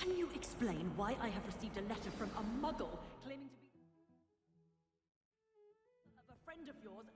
Can you explain why I have received a letter from a muggle claiming to be a friend of yours?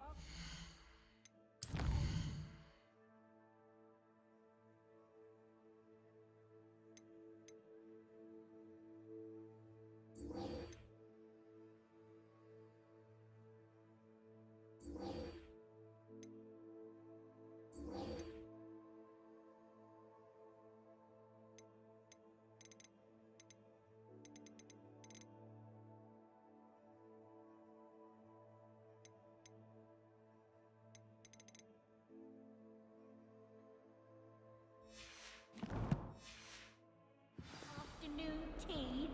Afternoon tea.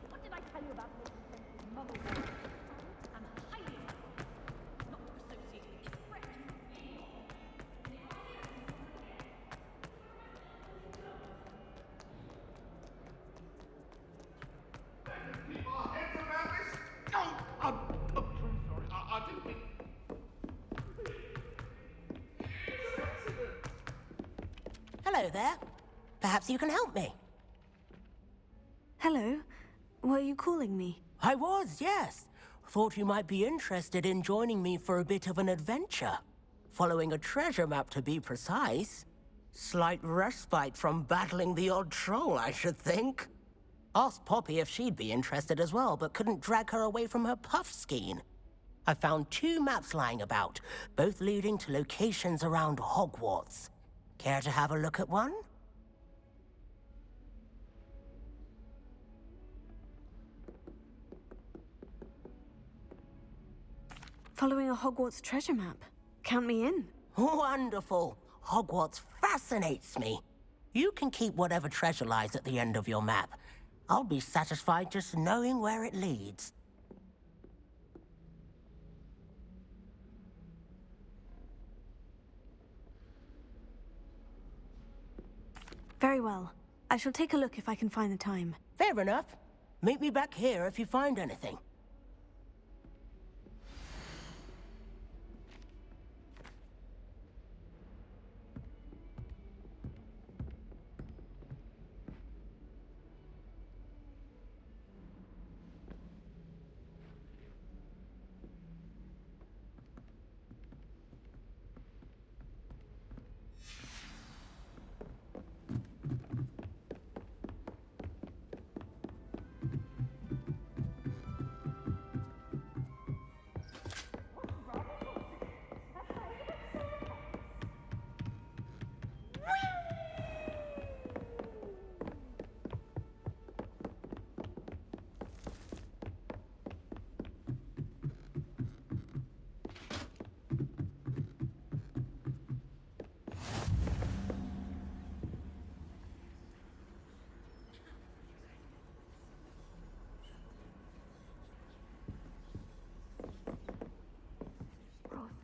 What did I tell you about making friends with muggles? I'm highly not to associate with threat. Keep our heads around this. Oh, I'm so sorry. I didn't mean. Hello there. Perhaps you can help me. Hello. Were you calling me? I was, yes. Thought you might be interested in joining me for a bit of an adventure. Following a treasure map, to be precise. Slight respite from battling the odd troll, I should think. Asked Poppy if she'd be interested as well, but couldn't drag her away from her puff skein. I found 2 maps lying about, both leading to locations around Hogwarts. Care to have a look at one? Following a Hogwarts treasure map. Count me in. Wonderful. Hogwarts fascinates me. You can keep whatever treasure lies at the end of your map. I'll be satisfied just knowing where it leads. Very well. I shall take a look if I can find the time. Fair enough. Meet me back here if you find anything.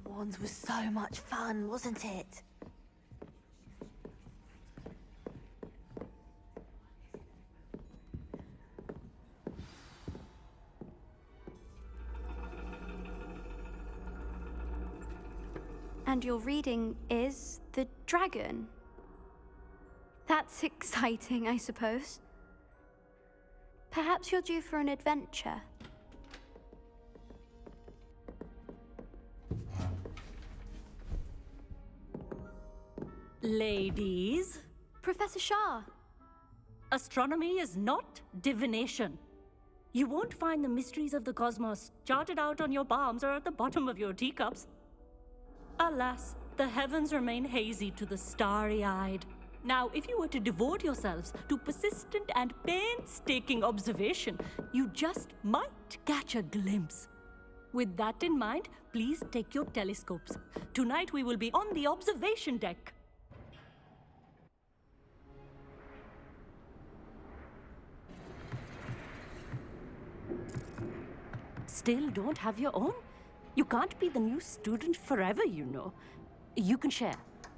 Wands was so much fun, wasn't it? And your reading is the dragon. That's exciting, I suppose. Perhaps you're due for an adventure. Ladies, Professor Shah. astronomy is not divination. You won't find the mysteries of the cosmos charted out on your palms or at the bottom of your teacups. Alas, the heavens remain hazy to the starry-eyed. Now, if you were to devote yourselves to persistent and painstaking observation, you just might catch a glimpse. With that in mind, please take your telescopes. Tonight we will be on the observation deck. Still don't have your own? You can't be the new student forever, you know. You can share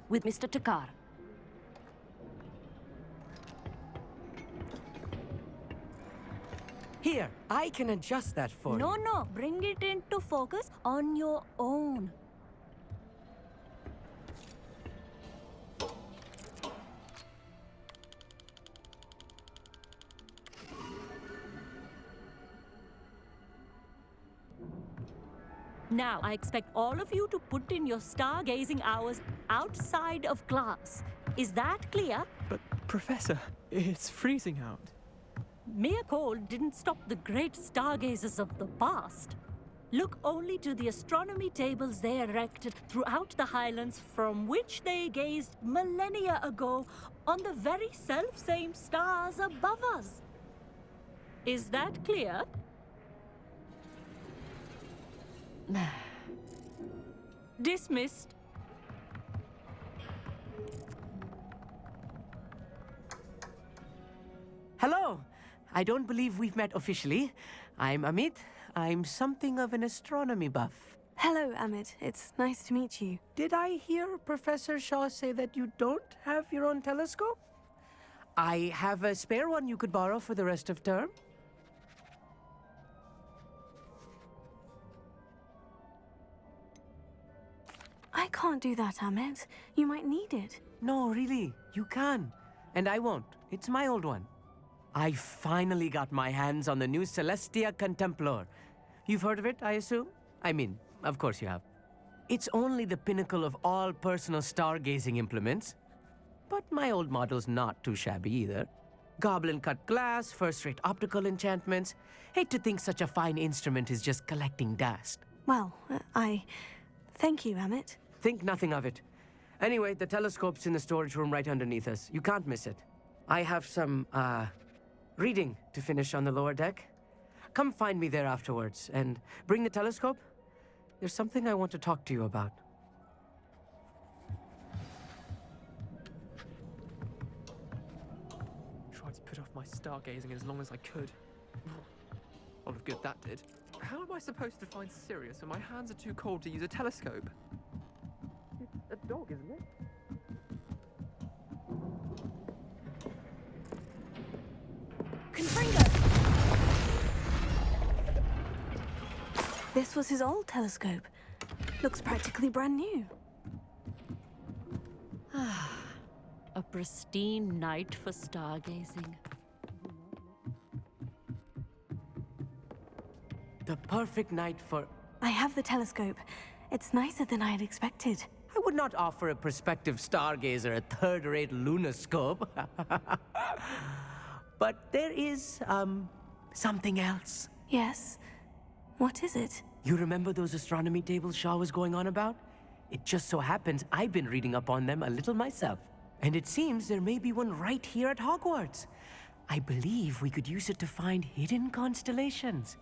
with Mr. Takar. Here, I can adjust that for you. No, bring it into focus on your own. Now, I expect all of you to put in your stargazing hours outside of class. Is that clear? But, Professor, it's freezing out. Mere cold didn't stop the great stargazers of the past. Look only to the astronomy tables they erected throughout the Highlands from which they gazed millennia ago on the very self-same stars above us. Is that clear? Dismissed. Hello. I don't believe we've met officially. I'm Amit. I'm something of an astronomy buff. Hello, Amit. It's nice to meet you. Did I hear Professor Shaw say that you don't have your own telescope? I have a spare one you could borrow for the rest of term. I can't do that, Amit. You might need it. No, really, you can. And I won't. It's my old one. I finally got my hands on the new Celestia Contemplar. You've heard of it, I assume? I mean, of course you have. It's only the pinnacle of all personal stargazing implements. But my old model's not too shabby either. Goblin-cut glass, first-rate optical enchantments. Hate to think such a fine instrument is just collecting dust. Well, thank you, Amit. Think nothing of it. Anyway, the telescope's in the storage room right underneath us. You can't miss it. I have some, reading to finish on the lower deck. Come find me there afterwards, and bring the telescope. There's something I want to talk to you about. Tried to put off my stargazing as long as I could. A lot of good that did. How am I supposed to find Sirius when my hands are too cold to use a telescope? It's a dog, isn't it? Confringo! This was his old telescope. Looks practically brand new. A pristine night for stargazing. The perfect night for... I have the telescope. It's nicer than I had expected. I would not offer a prospective stargazer a third-rate lunoscope. But there is, something else. Yes? What is it? You remember those astronomy tables Shaw was going on about? It just so happens I've been reading up on them a little myself. And it seems there may be one right here at Hogwarts. I believe we could use it to find hidden constellations.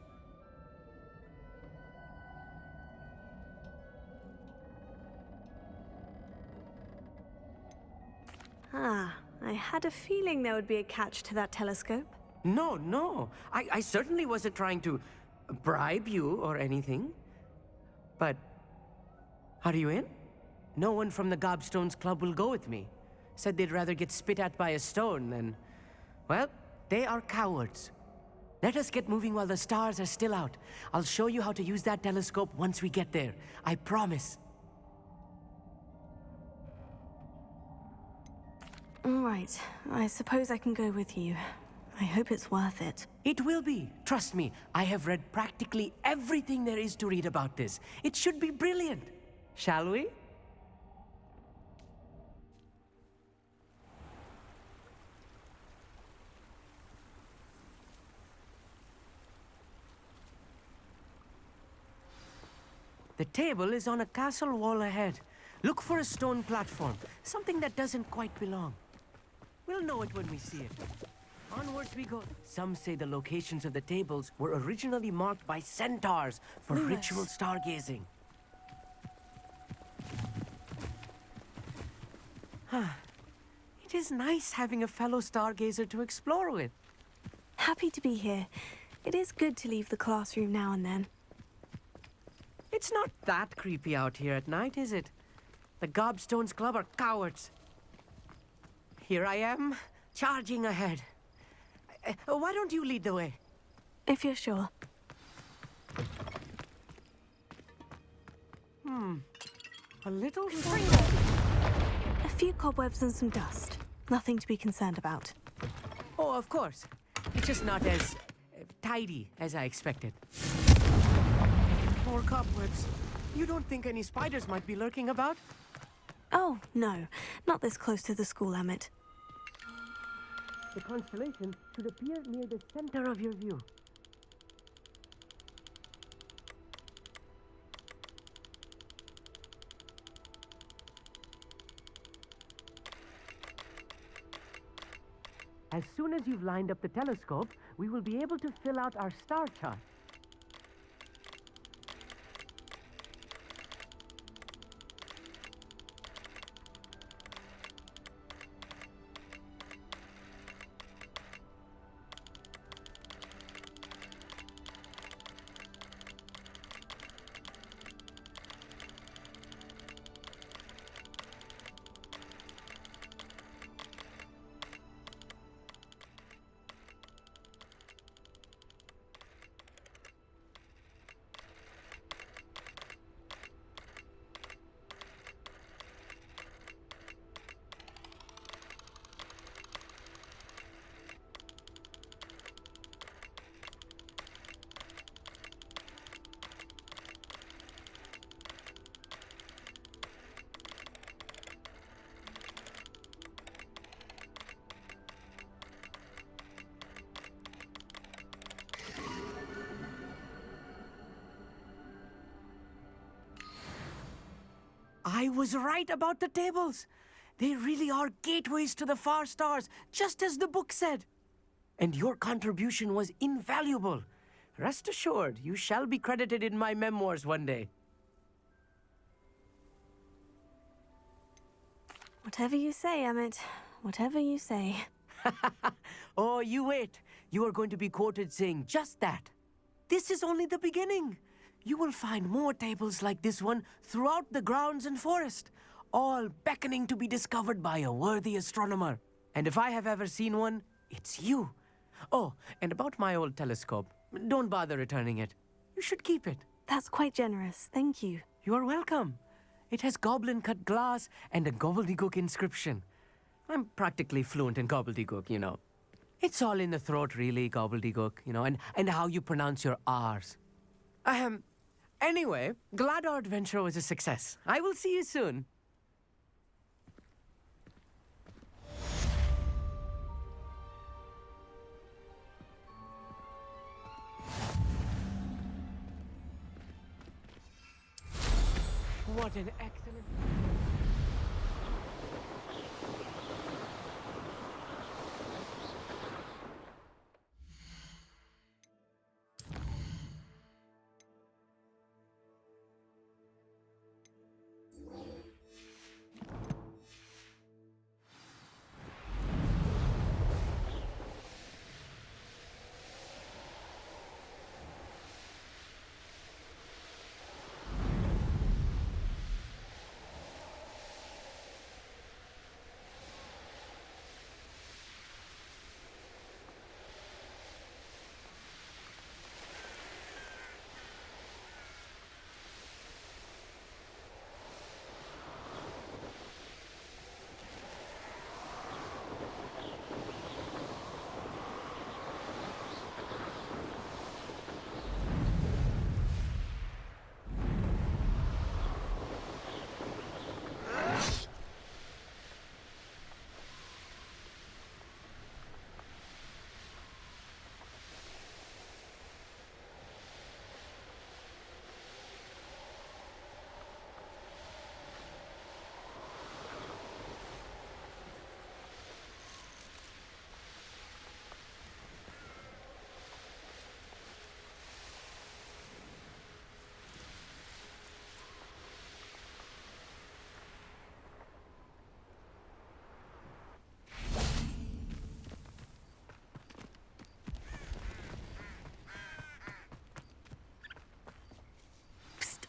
I had a feeling there would be a catch to that telescope. No. I certainly wasn't trying to bribe you or anything. But are you in? No one from the Gobstones Club will go with me. Said they'd rather get spit at by a stone than... Well, they are cowards. Let us get moving while the stars are still out. I'll show you how to use that telescope once we get there. I promise. All right. I suppose I can go with you. I hope it's worth it. It will be. Trust me, I have read practically everything there is to read about this. It should be brilliant. Shall we? The table is on a castle wall ahead. Look for a stone platform, something that doesn't quite belong. We'll know it when we see it. Onwards we go. Some say the locations of the tables were originally marked by centaurs for Lewis. ritual stargazing. It is nice having a fellow stargazer to explore with. Happy to be here. It is good to leave the classroom now and then. It's not that creepy out here at night, is it? The Gobstones Club are cowards. Here I am, charging ahead. Why don't you lead the way? If you're sure. A little... A few cobwebs and some dust. Nothing to be concerned about. Oh, of course. It's just not as tidy as I expected. Poor cobwebs. You don't think any spiders might be lurking about? Oh, no. Not this close to the school, Amit. The constellation should appear near the center of your view. As soon as you've lined up the telescope, we will be able to fill out our star chart. I was right about the tables. They really are gateways to the far stars, just as the book said. And your contribution was invaluable. Rest assured, you shall be credited in my memoirs one day. Whatever you say, Amit. Whatever you say. Oh, you wait. You are going to be quoted saying just that. This is only the beginning. You will find more tables like this one throughout the grounds and forest, all beckoning to be discovered by a worthy astronomer. And if I have ever seen one, it's you. Oh, and about my old telescope, don't bother returning it. You should keep it. That's quite generous. Thank you. You're welcome. It has goblin-cut glass and a gobbledygook inscription. I'm practically fluent in gobbledygook, you know. It's all in the throat, really, gobbledygook, you know, and how you pronounce your R's. Anyway, glad our adventure was a success. I will see you soon. What an excellent...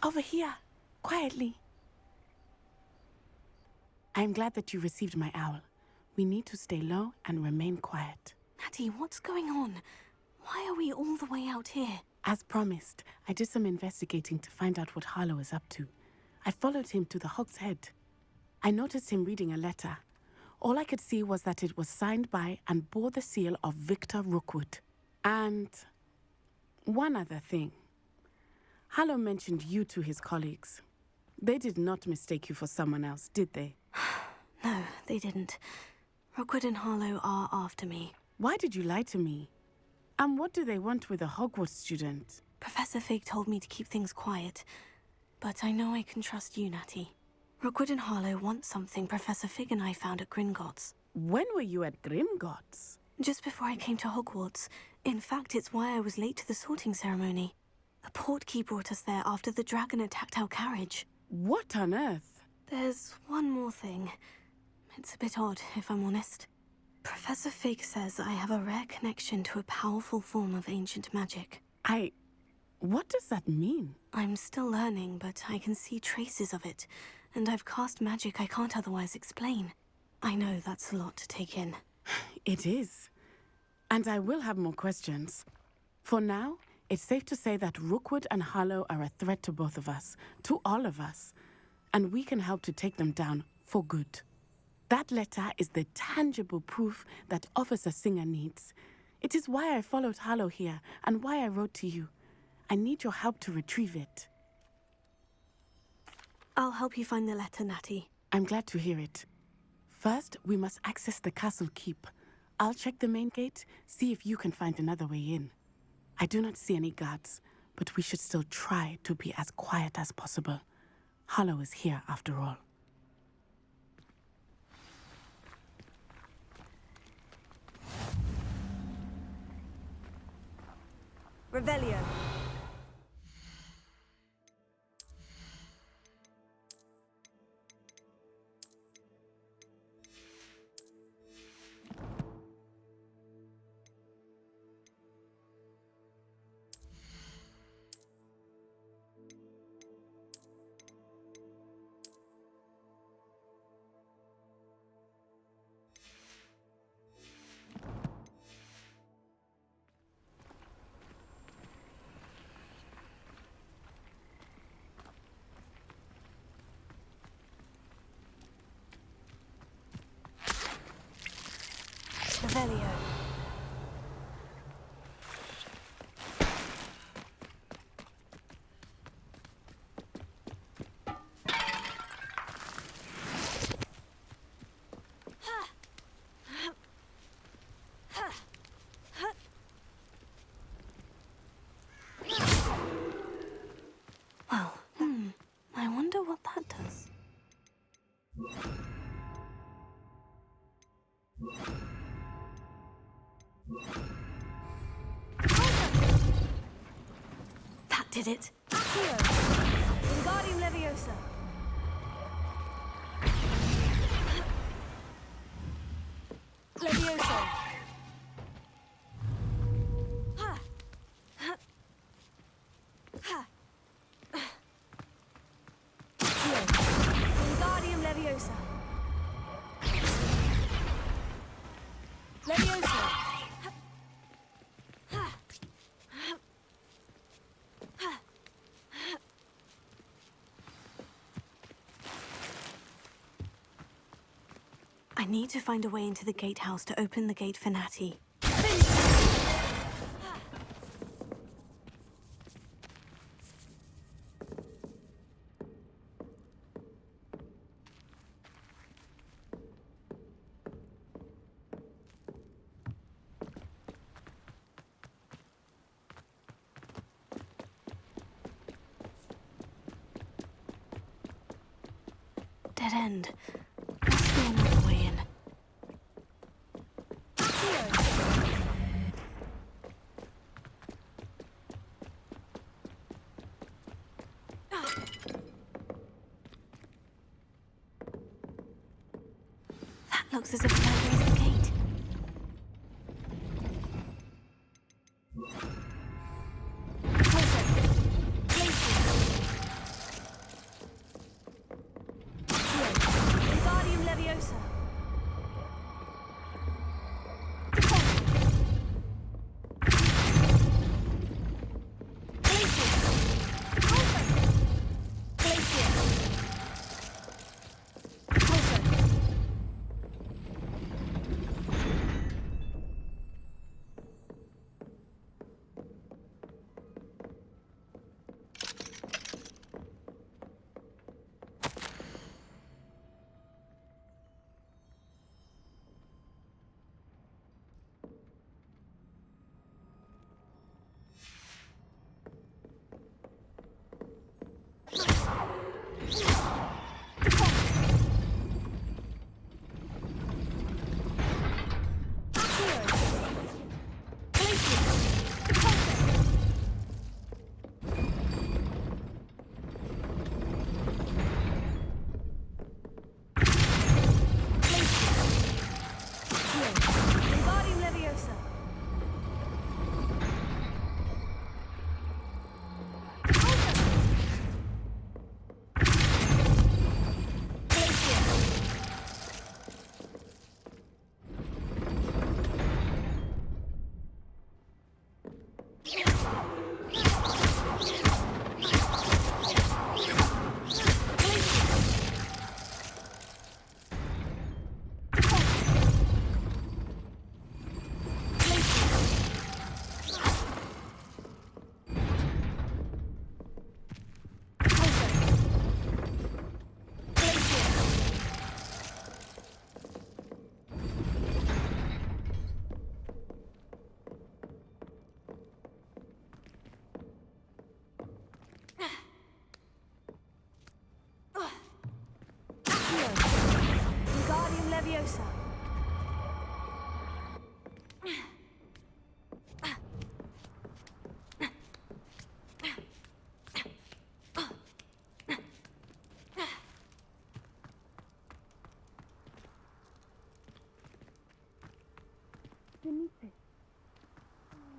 Over here, quietly. I'm glad that you received my owl. We need to stay low and remain quiet. Natty, what's going on? Why are we all the way out here? As promised, I did some investigating to find out what Harlow is up to. I followed him to the Hog's Head. I noticed him reading a letter. All I could see was that it was signed by and bore the seal of Victor Rookwood. And one other thing. Harlow mentioned you to his colleagues. They did not mistake you for someone else, did they? No, they didn't. Rookwood and Harlow are after me. Why did you lie to me? And what do they want with a Hogwarts student? Professor Fig told me to keep things quiet, but I know I can trust you, Natty. Rookwood and Harlow want something Professor Fig and I found at Gringotts. When were you at Grimgotts? Just before I came to Hogwarts. In fact, it's why I was late to the sorting ceremony. The portkey brought us there after the dragon attacked our carriage. What on earth? There's one more thing. It's a bit odd, if I'm honest. Professor Fig says I have a rare connection to a powerful form of ancient magic. What does that mean? I'm still learning, but I can see traces of it, and I've cast magic I can't otherwise explain. I know that's a lot to take in. It is. And I will have more questions. For now, it's safe to say that Rookwood and Harlow are a threat to both of us, to all of us, and we can help to take them down for good. That letter is the tangible proof that Officer Singer needs. It is why I followed Harlow here, and why I wrote to you. I need your help to retrieve it. I'll help you find the letter, Natty. I'm glad to hear it. First, we must access the castle keep. I'll check the main gate, see if you can find another way in. I do not see any guards, but we should still try to be as quiet as possible. Harlow is here after all. Revelio. Revelio. Well, I wonder what that does. That did it. Accio. Wingardium Leviosa. Leviosa. Ha. Ha. Ha. Accio. Wingardium Leviosa. Leviosa. I need to find a way into the gatehouse to open the gate for Natty. Dead end. Must be another way in. That looks as if I raised the gate. Closer. Wingardium Leviosa.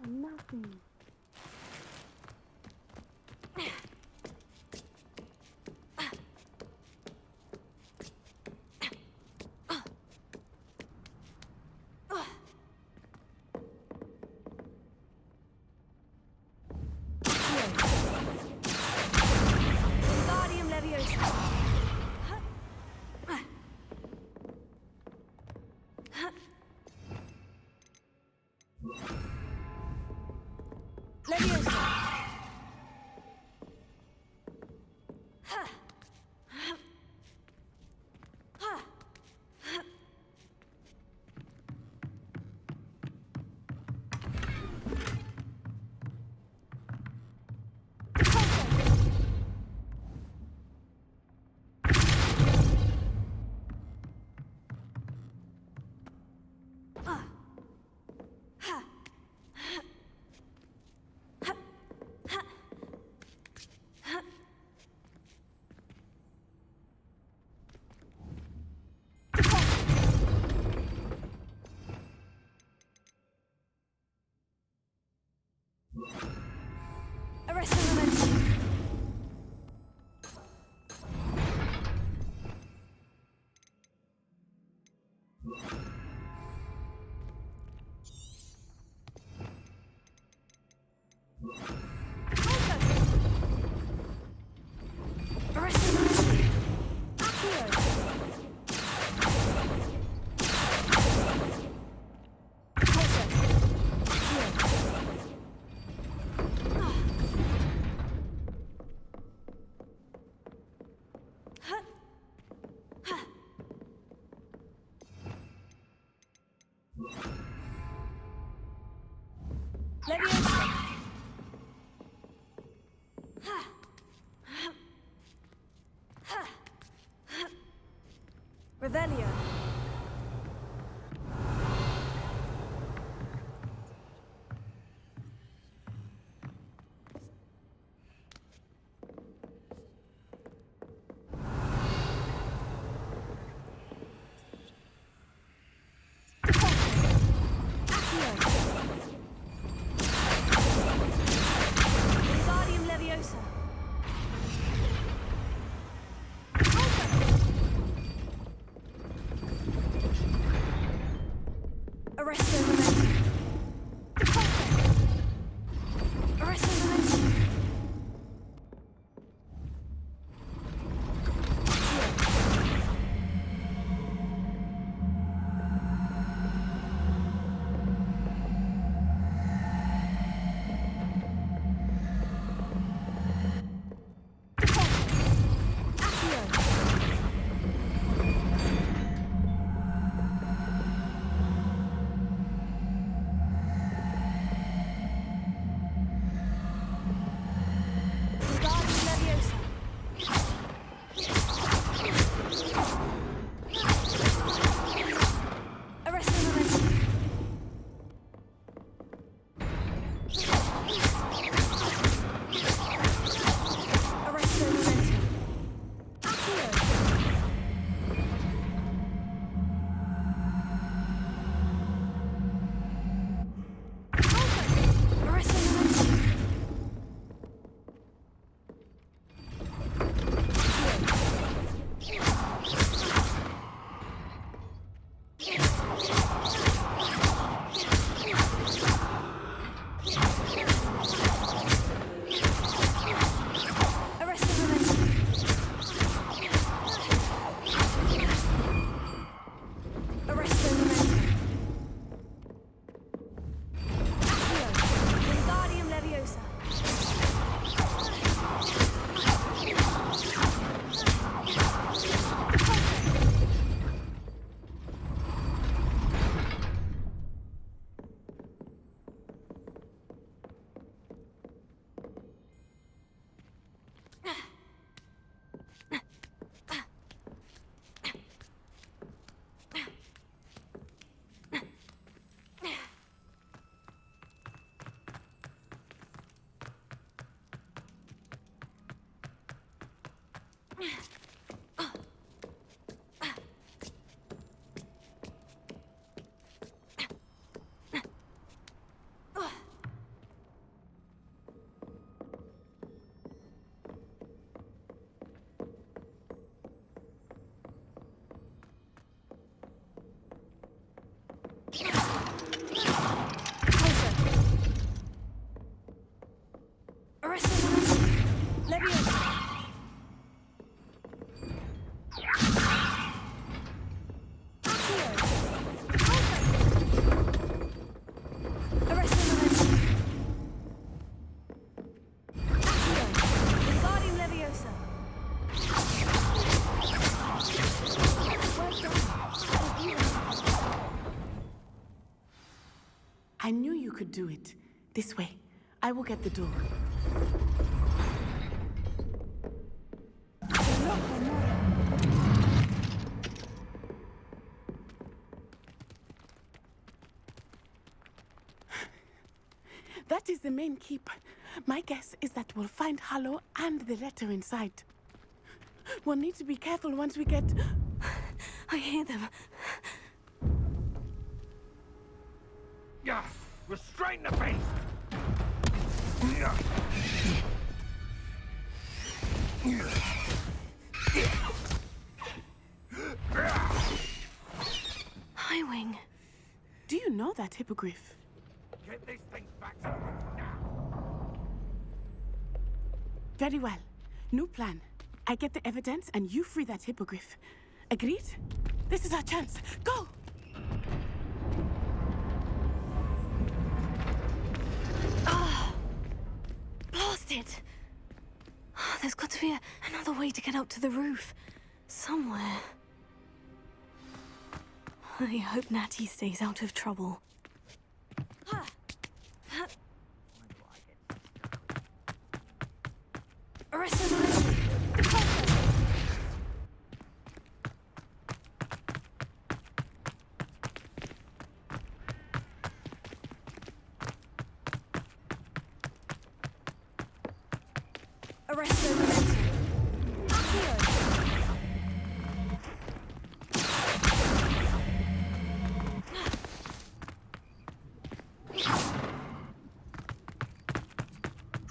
Nothing. Wingardium Leviosa. Leviosa. Arrest the momentum. Arrest the momentum. Accio. Leviosa. Revelio. Wingardium Leviosa. Arresto momentum. Arresto momentum. Wingardium Leviosa. Arresto momentum. Arresto momentum. Arresto momentum. Arresto momentum. Arresto momentum. Wingardium Leviosa. I knew you could do it. This way. I will get the door. That is the main keep. My guess is that we'll find Harlow and the letter inside. We'll need to be careful once we get... I hear them. Yeah, restrain the beast! Yeah. Highwing. Do you know that hippogriff? Get these things back to me now! Very well. New plan. I get the evidence and you free that hippogriff. Agreed? This is our chance. Go! Blast it! There's got to be another way to get up to the roof. Somewhere. I hope Natty stays out of trouble. Arrested!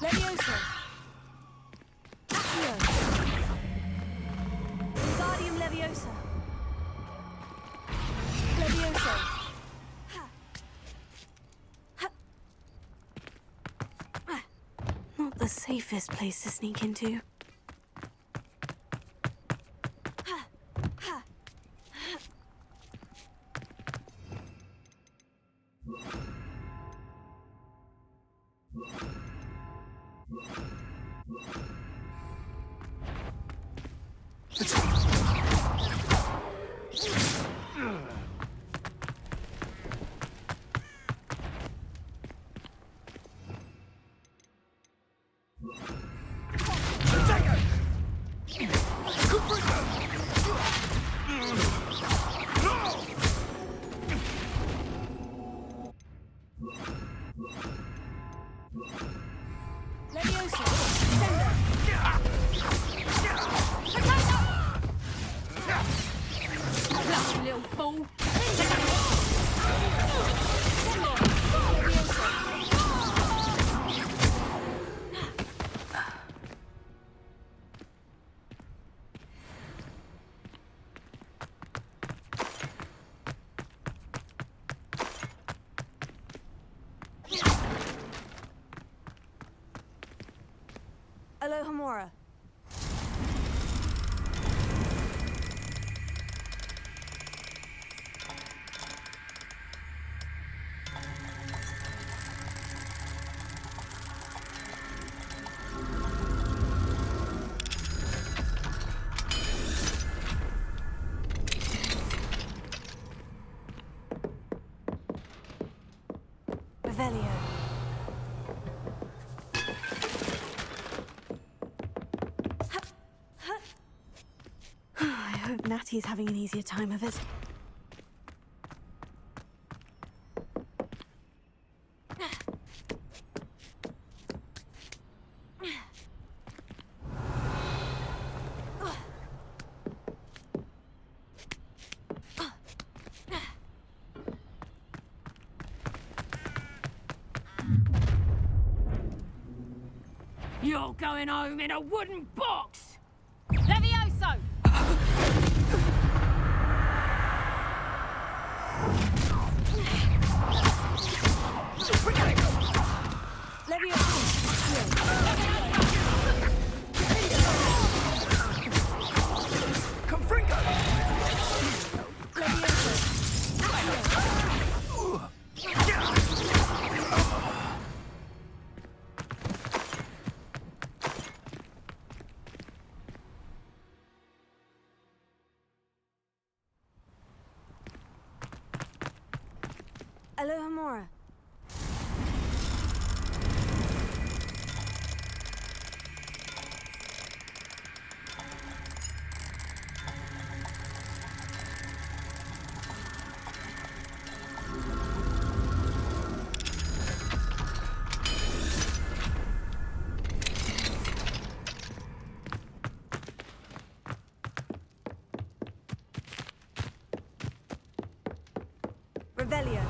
Levioso. Accio. Wingardium Leviosa. Levioso. Not the safest place to sneak into. Alohomora. Revelio. I hope Natty's having an easier time of it. You're going home in a wooden box! Levioso! Alohomora. Revelio.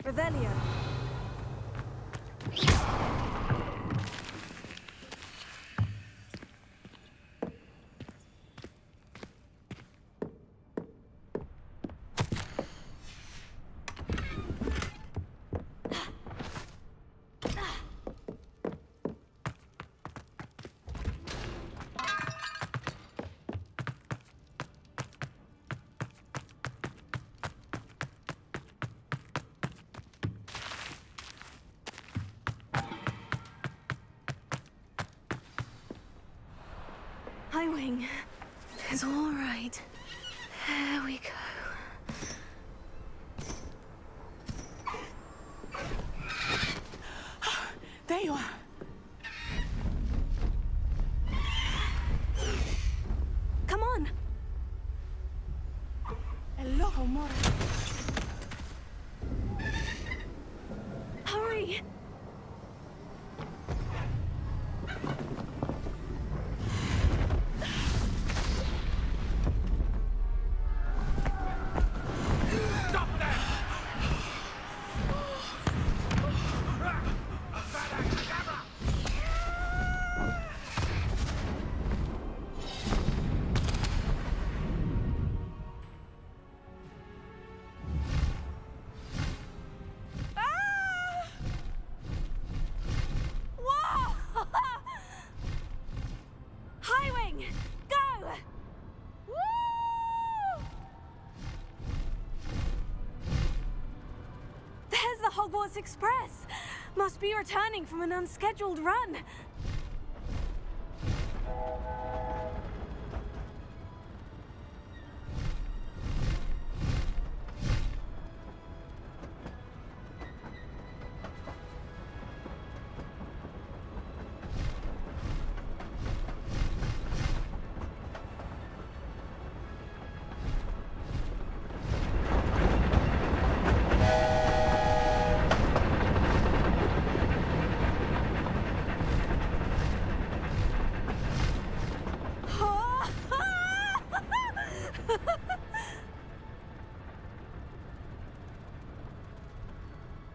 Revelio. Highwing is all right. There we go. There you are. Come on. Hello, Mora. Hurry. Highwing, go! Woo! There's the Hogwarts Express. Must be returning from an unscheduled run.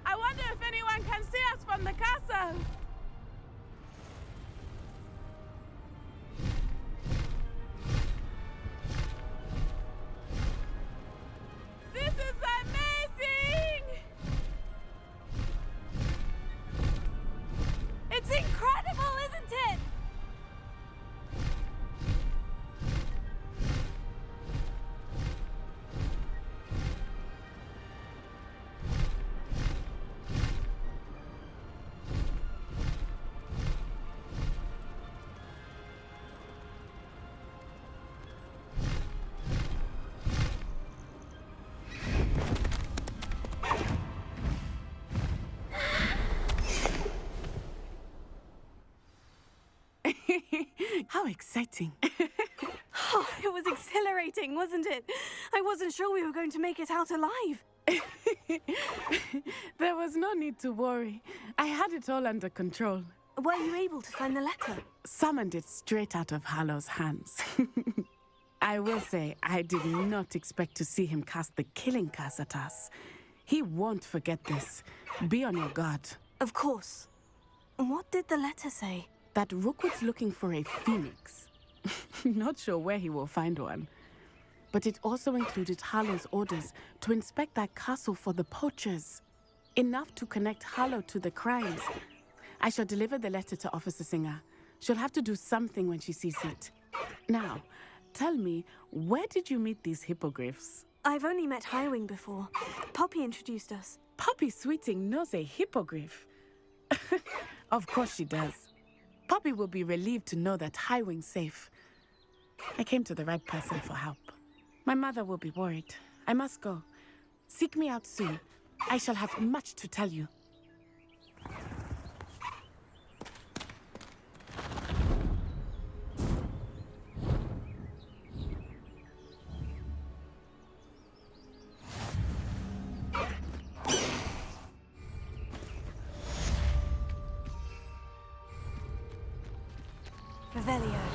I wonder if anyone can see us from the castle. This is amazing! It's incredible, isn't it? How exciting. Oh, it was exhilarating, wasn't it? I wasn't sure we were going to make it out alive. There was no need to worry. I had it all under control. Were you able to find the letter? Summoned it straight out of Hallow's hands. I will say, I did not expect to see him cast the killing curse at us. He won't forget this. Be on your guard. Of course. What did the letter say? That Rookwood's looking for a phoenix. Not sure where he will find one. But it also included Hallow's orders to inspect that castle for the poachers. Enough to connect Hallow to the crimes. I shall deliver the letter to Officer Singer. She'll have to do something when she sees it. Now, tell me, where did you meet these hippogriffs? I've only met Highwing before. Poppy introduced us. Poppy Sweeting knows a hippogriff. Of course she does. Poppy will be relieved to know that Highwing's safe. I came to the right person for help. My mother will be worried. I must go. Seek me out soon. I shall have much to tell you. Revelio.